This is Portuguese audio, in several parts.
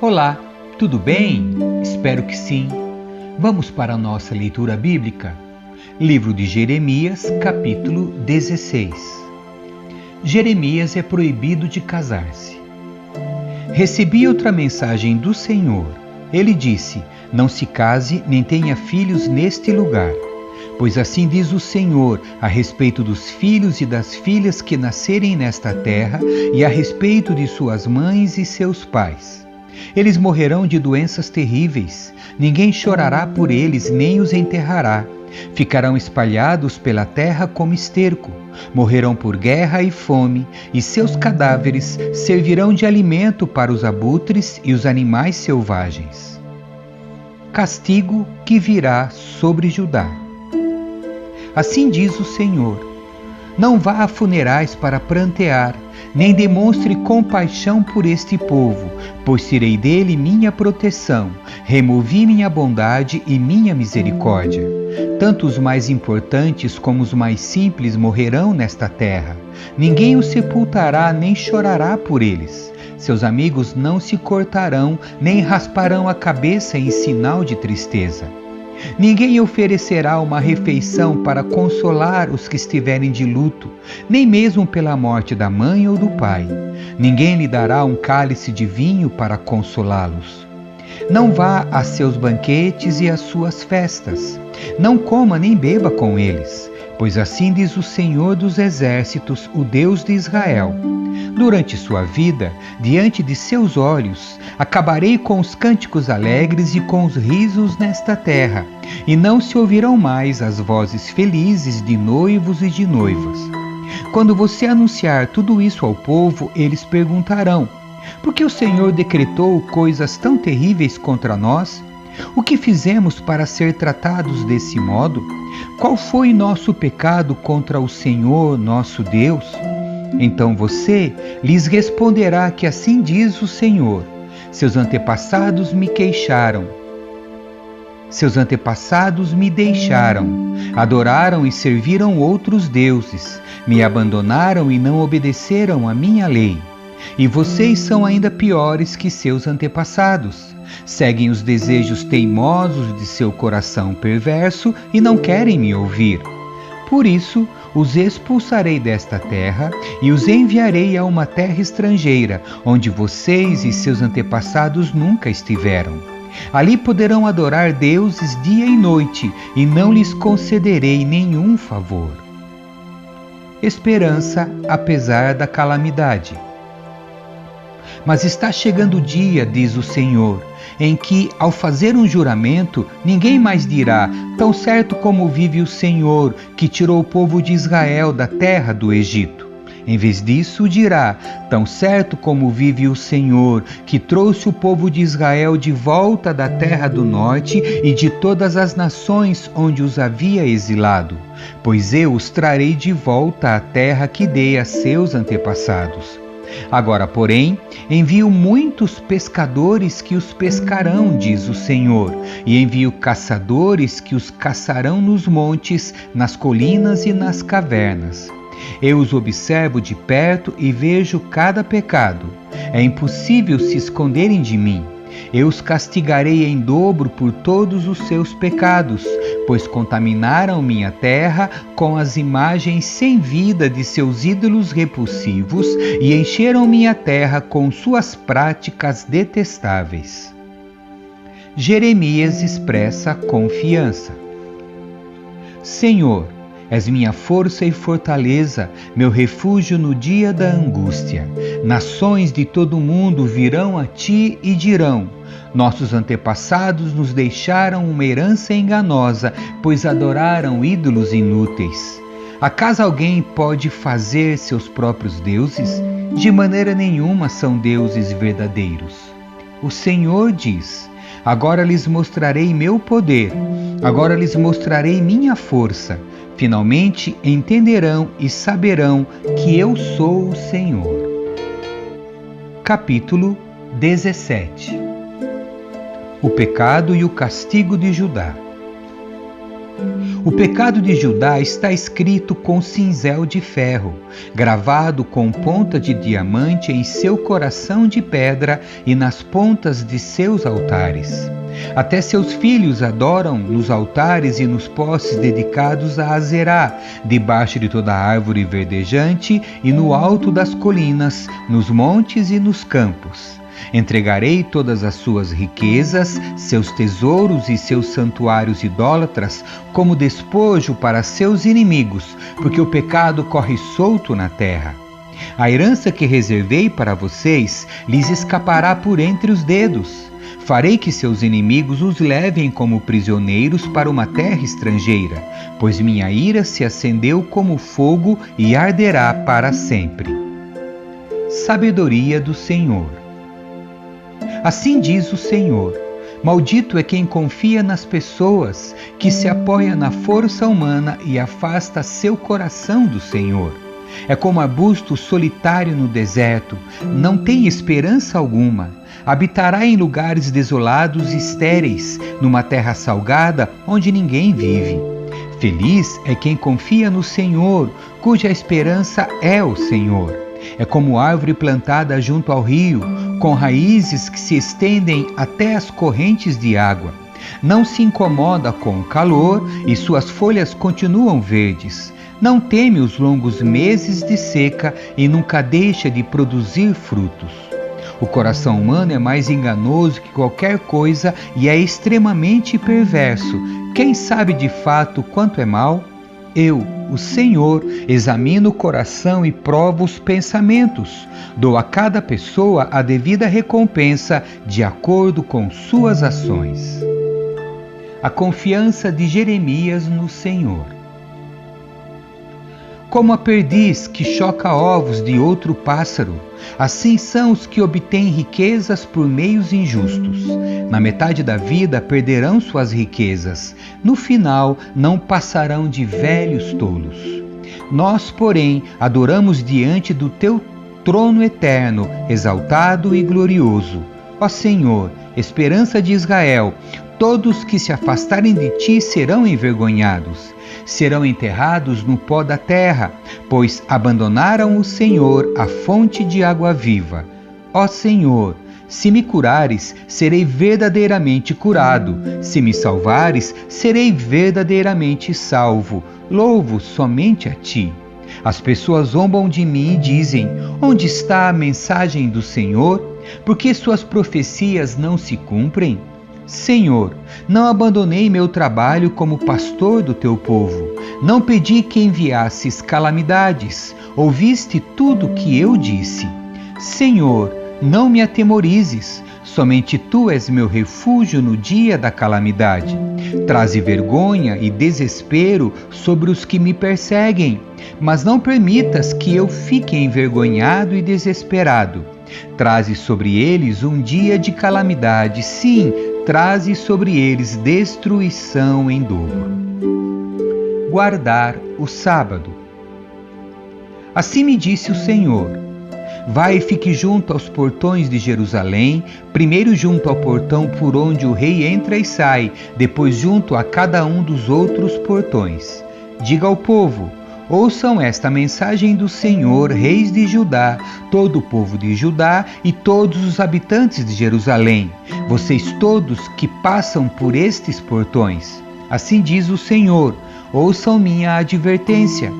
Olá, tudo bem? Espero que sim. Vamos para a nossa leitura bíblica. Livro de Jeremias, capítulo 16. Jeremias é proibido de casar-se. Recebi outra mensagem do Senhor. Ele disse: não se case nem tenha filhos neste lugar. Pois assim diz o Senhor a respeito dos filhos e das filhas que nascerem nesta terra e a respeito de suas mães e seus pais. Eles morrerão de doenças terríveis, ninguém chorará por eles nem os enterrará. Ficarão espalhados pela terra como esterco, morrerão por guerra e fome, e seus cadáveres servirão de alimento para os abutres e os animais selvagens. Castigo que virá sobre Judá. Assim diz o Senhor: não vá a funerais para prantear, nem demonstre compaixão por este povo, pois tirei dele minha proteção, removi minha bondade e minha misericórdia. Tanto os mais importantes como os mais simples morrerão nesta terra. Ninguém os sepultará nem chorará por eles. Seus amigos não se cortarão, nem rasparão a cabeça em sinal de tristeza. Ninguém oferecerá uma refeição para consolar os que estiverem de luto, nem mesmo pela morte da mãe ou do pai. Ninguém lhe dará um cálice de vinho para consolá-los. Não vá a seus banquetes e às suas festas. Não coma nem beba com eles, pois assim diz o Senhor dos Exércitos, o Deus de Israel: durante sua vida, diante de seus olhos, acabarei com os cânticos alegres e com os risos nesta terra, e não se ouvirão mais as vozes felizes de noivos e de noivas. Quando você anunciar tudo isso ao povo, eles perguntarão: por que o Senhor decretou coisas tão terríveis contra nós? O que fizemos para ser tratados desse modo? Qual foi nosso pecado contra o Senhor, nosso Deus? Então você lhes responderá que assim diz o Senhor: seus antepassados me queixaram. Seus antepassados me deixaram, adoraram e serviram outros deuses, me abandonaram e não obedeceram à minha lei. E vocês são ainda piores que seus antepassados. Seguem os desejos teimosos de seu coração perverso e não querem me ouvir. Por isso, os expulsarei desta terra e os enviarei a uma terra estrangeira, onde vocês e seus antepassados nunca estiveram. Ali poderão adorar deuses dia e noite, e não lhes concederei nenhum favor. Esperança apesar da calamidade. Mas está chegando o dia, diz o Senhor, em que, ao fazer um juramento, ninguém mais dirá: tão certo como vive o Senhor, que tirou o povo de Israel da terra do Egito. Em vez disso, dirá: tão certo como vive o Senhor, que trouxe o povo de Israel de volta da terra do norte e de todas as nações onde os havia exilado. Pois eu os trarei de volta à terra que dei a seus antepassados. Agora, porém, envio muitos pescadores que os pescarão, diz o Senhor, e envio caçadores que os caçarão nos montes, nas colinas e nas cavernas. Eu os observo de perto e vejo cada pecado. É impossível se esconderem de mim. Eu os castigarei em dobro por todos os seus pecados, pois contaminaram minha terra com as imagens sem vida de seus ídolos repulsivos e encheram minha terra com suas práticas detestáveis. Jeremias expressa confiança. Senhor, és minha força e fortaleza, meu refúgio no dia da angústia. Nações de todo o mundo virão a ti e dirão: nossos antepassados nos deixaram uma herança enganosa, pois adoraram ídolos inúteis. Acaso alguém pode fazer seus próprios deuses? De maneira nenhuma são deuses verdadeiros. O Senhor diz: agora lhes mostrarei meu poder, agora lhes mostrarei minha força. Finalmente entenderão e saberão que eu sou o Senhor. Capítulo 17. O pecado e o castigo de Judá. O pecado de Judá está escrito com cinzel de ferro, gravado com ponta de diamante em seu coração de pedra e nas pontas de seus altares. Até seus filhos adoram nos altares e nos postes dedicados a Azerá, debaixo de toda árvore verdejante e no alto das colinas, nos montes e nos campos. Entregarei todas as suas riquezas, seus tesouros e seus santuários idólatras como despojo para seus inimigos, porque o pecado corre solto na terra. A herança que reservei para vocês lhes escapará por entre os dedos. Farei que seus inimigos os levem como prisioneiros para uma terra estrangeira, pois minha ira se acendeu como fogo e arderá para sempre. Sabedoria do Senhor. Assim diz o Senhor: maldito é quem confia nas pessoas, que se apoia na força humana e afasta seu coração do Senhor. É como arbusto solitário no deserto, não tem esperança alguma. Habitará em lugares desolados e estéreis, numa terra salgada onde ninguém vive. Feliz é quem confia no Senhor, cuja esperança é o Senhor. É como árvore plantada junto ao rio, com raízes que se estendem até as correntes de água. Não se incomoda com o calor e suas folhas continuam verdes. Não teme os longos meses de seca e nunca deixa de produzir frutos. O coração humano é mais enganoso que qualquer coisa e é extremamente perverso. Quem sabe de fato quanto é mal? Eu, o Senhor, examino o coração e provo os pensamentos. Dou a cada pessoa a devida recompensa de acordo com suas ações. A confiança de Jeremias no Senhor. Como a perdiz que choca ovos de outro pássaro, assim são os que obtêm riquezas por meios injustos. Na metade da vida perderão suas riquezas, no final não passarão de velhos tolos. Nós, porém, adoramos diante do teu trono eterno, exaltado e glorioso. Ó Senhor, esperança de Israel, todos que se afastarem de ti serão envergonhados. Serão enterrados no pó da terra, pois abandonaram o Senhor, a fonte de água viva. Ó Senhor, se me curares, serei verdadeiramente curado. Se me salvares, serei verdadeiramente salvo. Louvo somente a ti. As pessoas zombam de mim e dizem: onde está a mensagem do Senhor? Por que suas profecias não se cumprem? Senhor, não abandonei meu trabalho como pastor do teu povo. Não pedi que enviasses calamidades. Ouviste tudo que eu disse. Senhor, não me atemorizes. Somente tu és meu refúgio no dia da calamidade. Traze vergonha e desespero sobre os que me perseguem, mas não permitas que eu fique envergonhado e desesperado. Traze sobre eles um dia de calamidade, sim, traze sobre eles destruição em dobro. Guardar o sábado. Assim me disse o Senhor: vai e fique junto aos portões de Jerusalém, primeiro junto ao portão por onde o rei entra e sai, depois junto a cada um dos outros portões. Diga ao povo: ouçam esta mensagem do Senhor, reis de Judá, todo o povo de Judá e todos os habitantes de Jerusalém, vocês todos que passam por estes portões. Assim diz o Senhor: ouçam minha advertência.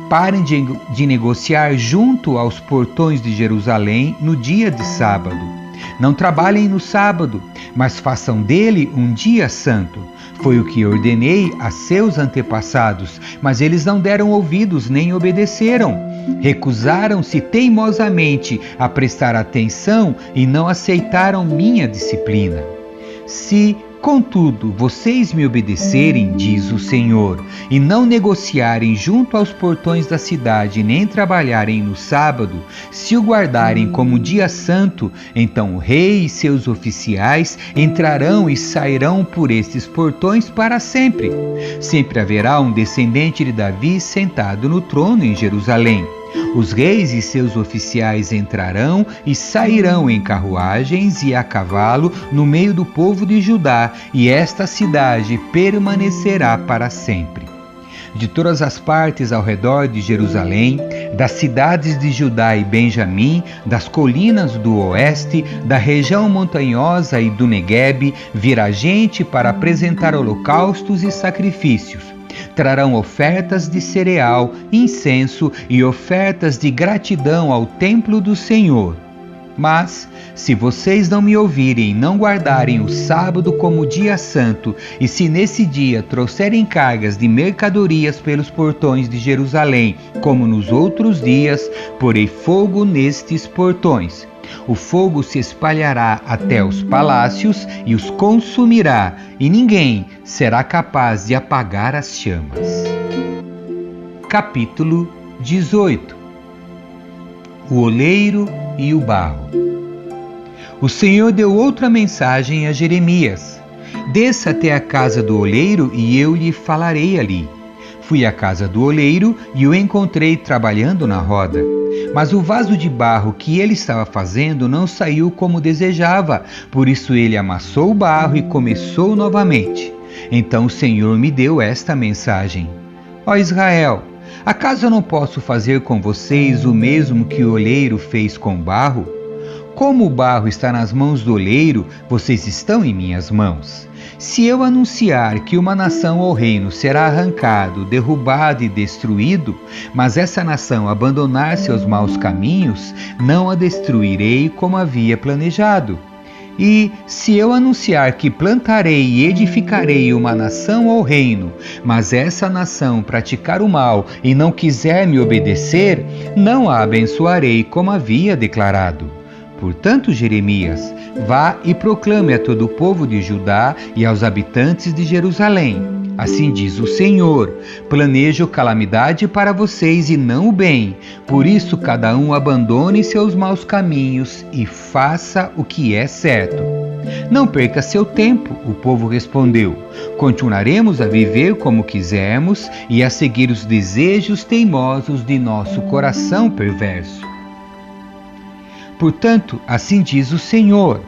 Parem de negociar junto aos portões de Jerusalém no dia de sábado. Não trabalhem no sábado, mas façam dele um dia santo. Foi o que ordenei a seus antepassados, mas eles não deram ouvidos nem obedeceram. Recusaram-se teimosamente a prestar atenção e não aceitaram minha disciplina. Se, contudo, vocês me obedecerem, diz o Senhor, e não negociarem junto aos portões da cidade, nem trabalharem no sábado, se o guardarem como dia santo, então o rei e seus oficiais entrarão e sairão por estes portões para sempre. Sempre haverá um descendente de Davi sentado no trono em Jerusalém. Os reis e seus oficiais entrarão e sairão em carruagens e a cavalo no meio do povo de Judá, e esta cidade permanecerá para sempre. De todas as partes ao redor de Jerusalém, das cidades de Judá e Benjamim, das colinas do oeste, da região montanhosa e do Neguebe, virá gente para apresentar holocaustos e sacrifícios. Trarão ofertas de cereal, incenso e ofertas de gratidão ao templo do Senhor. Mas, se vocês não me ouvirem e não guardarem o sábado como dia santo, e se nesse dia trouxerem cargas de mercadorias pelos portões de Jerusalém, como nos outros dias, porei fogo nestes portões. O fogo se espalhará até os palácios e os consumirá, e ninguém será capaz de apagar as chamas. Capítulo 18. O oleiro e o barro. O Senhor deu outra mensagem a Jeremias: desça até a casa do oleiro e eu lhe falarei ali. Fui à casa do oleiro e o encontrei trabalhando na roda. Mas o vaso de barro que ele estava fazendo não saiu como desejava, por isso ele amassou o barro e começou novamente. Então o Senhor me deu esta mensagem: ó Israel, acaso eu não posso fazer com vocês o mesmo que o oleiro fez com o barro? Como o barro está nas mãos do oleiro, vocês estão em minhas mãos. Se eu anunciar que uma nação ou reino será arrancado, derrubado e destruído, mas essa nação abandonar seus maus caminhos, não a destruirei como havia planejado. E se eu anunciar que plantarei e edificarei uma nação ou reino, mas essa nação praticar o mal e não quiser me obedecer, não a abençoarei como havia declarado. Portanto, Jeremias, vá e proclame a todo o povo de Judá e aos habitantes de Jerusalém. Assim diz o Senhor: planejo calamidade para vocês e não o bem. Por isso, cada um abandone seus maus caminhos e faça o que é certo. Não perca seu tempo, o povo respondeu. Continuaremos a viver como quisermos e a seguir os desejos teimosos de nosso coração perverso. Portanto, assim diz o Senhor: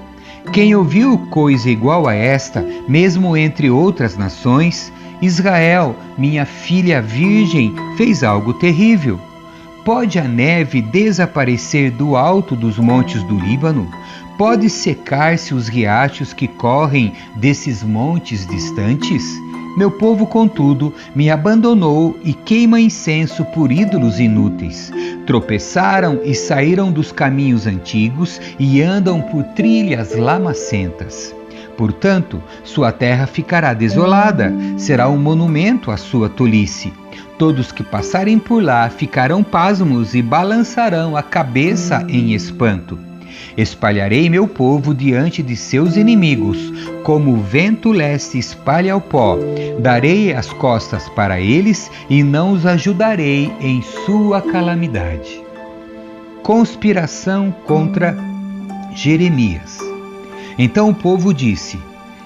quem ouviu coisa igual a esta, mesmo entre outras nações? Israel, minha filha virgem, fez algo terrível. Pode a neve desaparecer do alto dos montes do Líbano? Pode secar-se os riachos que correm desses montes distantes? Meu povo, contudo, me abandonou e queima incenso por ídolos inúteis. Tropeçaram e saíram dos caminhos antigos e andam por trilhas lamacentas. Portanto, sua terra ficará desolada, será um monumento à sua tolice. Todos que passarem por lá ficarão pasmos e balançarão a cabeça em espanto. Espalharei meu povo diante de seus inimigos, como o vento leste espalha o pó. Darei as costas para eles e não os ajudarei em sua calamidade. Conspiração contra Jeremias. Então o povo disse: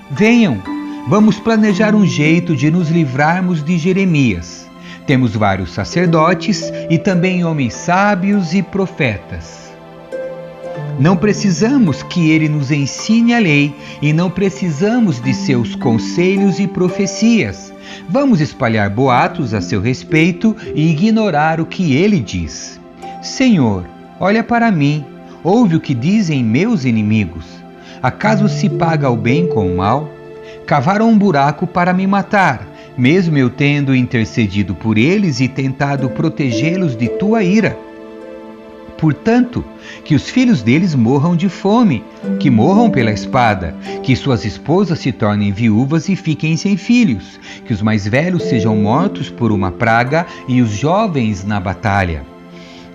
venham, vamos planejar um jeito de nos livrarmos de Jeremias. Temos vários sacerdotes e também homens sábios e profetas. Não precisamos que ele nos ensine a lei e não precisamos de seus conselhos e profecias. Vamos espalhar boatos a seu respeito e ignorar o que ele diz. Senhor, olha para mim, ouve o que dizem meus inimigos. Acaso se paga o bem com o mal? Cavaram um buraco para me matar, mesmo eu tendo intercedido por eles e tentado protegê-los de tua ira. Portanto, que os filhos deles morram de fome, que morram pela espada, que suas esposas se tornem viúvas e fiquem sem filhos, que os mais velhos sejam mortos por uma praga e os jovens na batalha.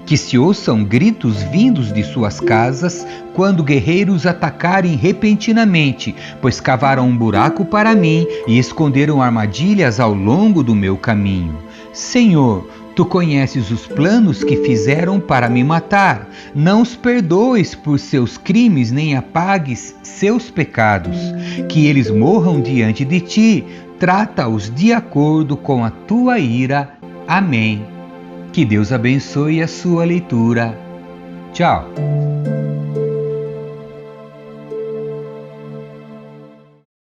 Que se ouçam gritos vindos de suas casas quando guerreiros atacarem repentinamente, pois cavaram um buraco para mim e esconderam armadilhas ao longo do meu caminho. Senhor, tu conheces os planos que fizeram para me matar. Não os perdoes por seus crimes, nem apagues seus pecados. Que eles morram diante de ti. Trata-os de acordo com a tua ira. Amém. Que Deus abençoe a sua leitura. Tchau!